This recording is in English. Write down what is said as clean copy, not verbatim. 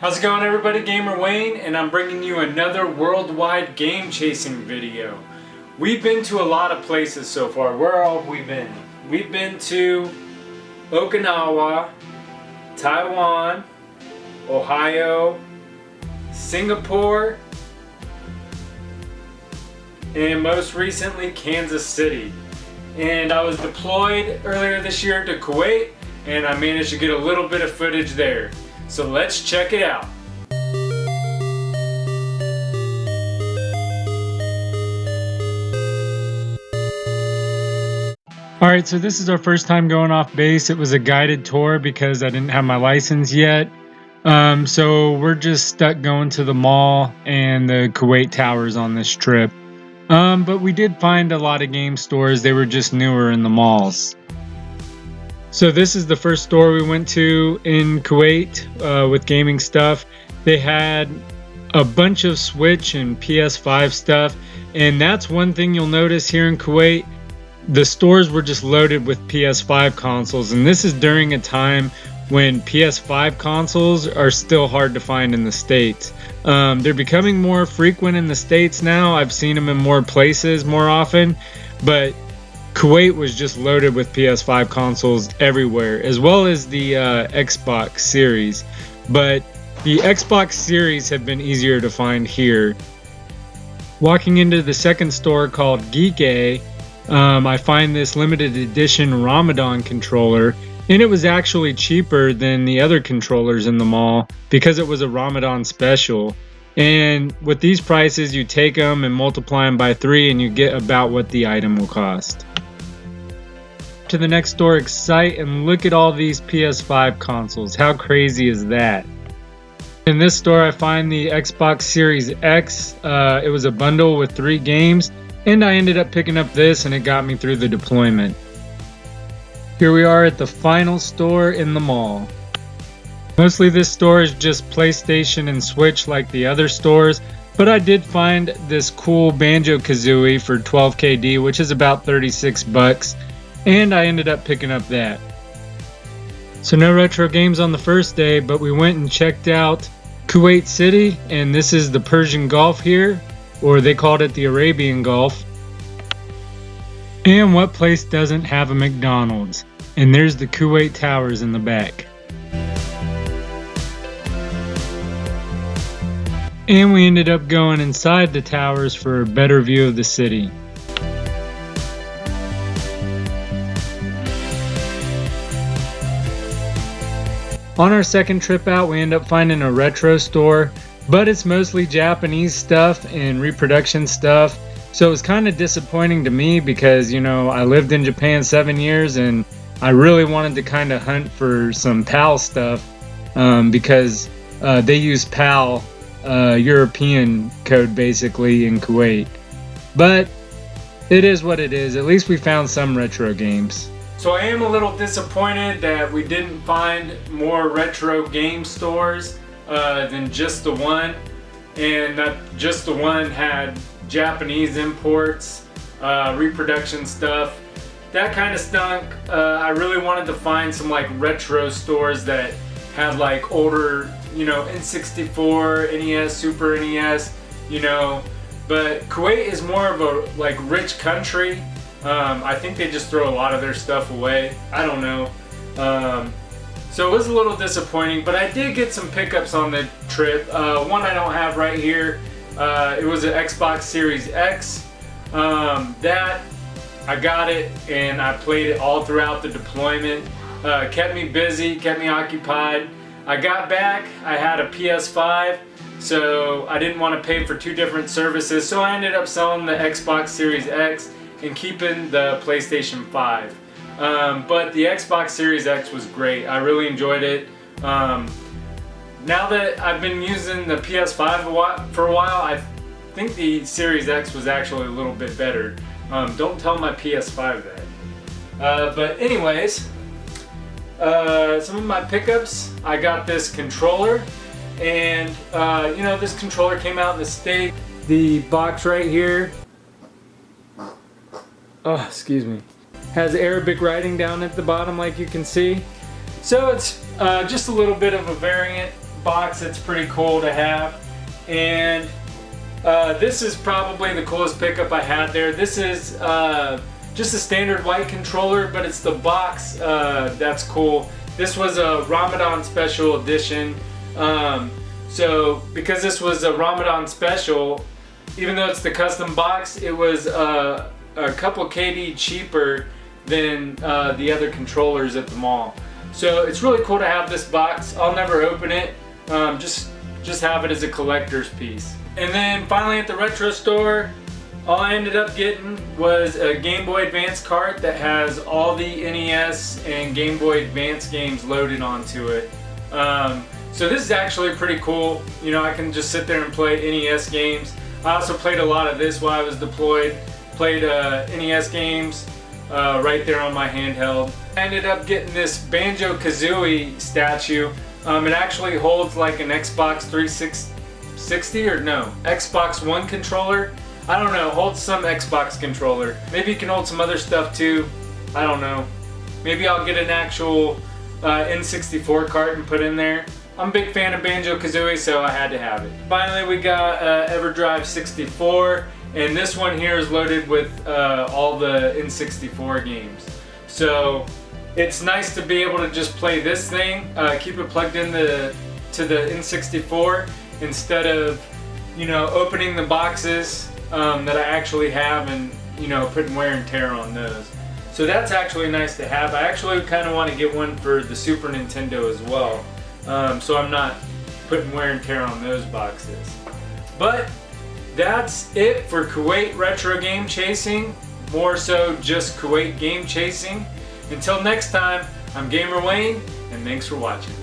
How's it going, everybody? Gamer Wayne, and I'm bringing you another worldwide game chasing video. We've been to a lot of places so far. Where all have we been? We've been to Okinawa, Taiwan, Ohio, Singapore, and most recently Kansas City. And I was deployed earlier this year to Kuwait, and I managed to get a little bit of footage there. So let's check it out. Alright, so this is our first time going off base. It was a guided tour because I didn't have my license yet. So we're just stuck going to the mall and the Kuwait towers on this trip. But we did find a lot of game stores. They were just newer in the malls. So this is the first store we went to in Kuwait with gaming stuff. They had a bunch of Switch and PS5 stuff, and that's one thing you'll notice here in Kuwait. The stores were just loaded with PS5 consoles, and this is during a time when PS5 consoles are still hard to find in the States. They're becoming more frequent in the States now. I've seen them in more places more often, but Kuwait was just loaded with PS5 consoles everywhere, as well as the Xbox Series. But the Xbox Series have been easier to find here. Walking into the second store called Geek A, I find this limited edition Ramadan controller, and it was actually cheaper than the other controllers in the mall because it was a Ramadan special. And with these prices, you take them and multiply them by 3 and you get about what the item will cost. To the next store, Excite, and look at all these PS5 consoles. How crazy is that? In this store I find the Xbox Series X. It was a bundle with 3 games, and I ended up picking up this, and it got me through the deployment. Here we are at the final store in the mall. Mostly this store is just PlayStation and Switch like the other stores, but I did find this cool Banjo-Kazooie for 12 KD, which is about 36 bucks. And I ended up picking up that. So no retro games on the first day, but we went and checked out Kuwait City, and this is the Persian Gulf here, or they called it the Arabian Gulf. And what place doesn't have a McDonald's? And there's the Kuwait towers in the back. And we ended up going inside the towers for a better view of the city. On our second trip out, we end up finding a retro store, but it's mostly Japanese stuff and reproduction stuff. So it was kind of disappointing to me because, you know, I lived in Japan 7 years and I really wanted to kind of hunt for some PAL stuff because they use PAL, European code basically, in Kuwait. But it is what it is. At least we found some retro games. So I am a little disappointed that we didn't find more retro game stores than just the one, and that just the one had Japanese imports, reproduction stuff. That kind of stunk. I really wanted to find some like retro stores that had like older, you know, N64, NES, Super NES, you know. But Kuwait is more of a like rich country. I think they just throw a lot of their stuff away. I don't know. So it was a little disappointing, but I did get some pickups on the trip. One I don't have right here. It was an Xbox Series X. That I got it and I played it all throughout the deployment. Kept me busy, kept me occupied. I got back, I had a PS5, so I didn't want to pay for 2 different services, so I ended up selling the Xbox Series X and keeping the PlayStation 5. But the Xbox Series X was great. I really enjoyed it. Now that I've been using the PS5 for a while, I think the Series X was actually a little bit better. Don't tell my PS5 that. But anyways, some of my pickups, I got this controller, and you know, this controller came out in the States. The box right here, oh, excuse me, has Arabic writing down at the bottom like you can see. So it's just a little bit of a variant, box that's pretty cool to have. And this is probably the coolest pickup I had there. This is just a standard white controller, but it's the box that's cool. This was a Ramadan special edition. So because this was a Ramadan special, even though it's the custom box, it was a couple KD cheaper than the other controllers at the mall. So it's really cool to have this box. I'll never open it, just have it as a collector's piece. And then finally at the retro store, all I ended up getting was a Game Boy Advance cart that has all the NES and Game Boy Advance games loaded onto it. So this is actually pretty cool. You know, I can just sit there and play NES games. I also played a lot of this while I was deployed. Played NES games right there on my handheld. I ended up getting this Banjo-Kazooie statue. It actually holds like an Xbox 360 or no, Xbox One controller. I don't know, holds some Xbox controller. Maybe you can hold some other stuff too. I don't know. Maybe I'll get an actual N64 cart and put in there. I'm a big fan of Banjo-Kazooie, so I had to have it. Finally, we got EverDrive 64, and this one here is loaded with all the N64 games. So it's nice to be able to just play this thing, keep it plugged in to the N64 instead of, you know, opening the boxes that I actually have and, you know, putting wear and tear on those. So that's actually nice to have. I actually kind of want to get one for the Super Nintendo as well. So I'm not putting wear and tear on those boxes. But that's it for Kuwait Retro Game Chasing. More so just Kuwait Game Chasing. Until next time, I'm Gamer Wayne, and thanks for watching.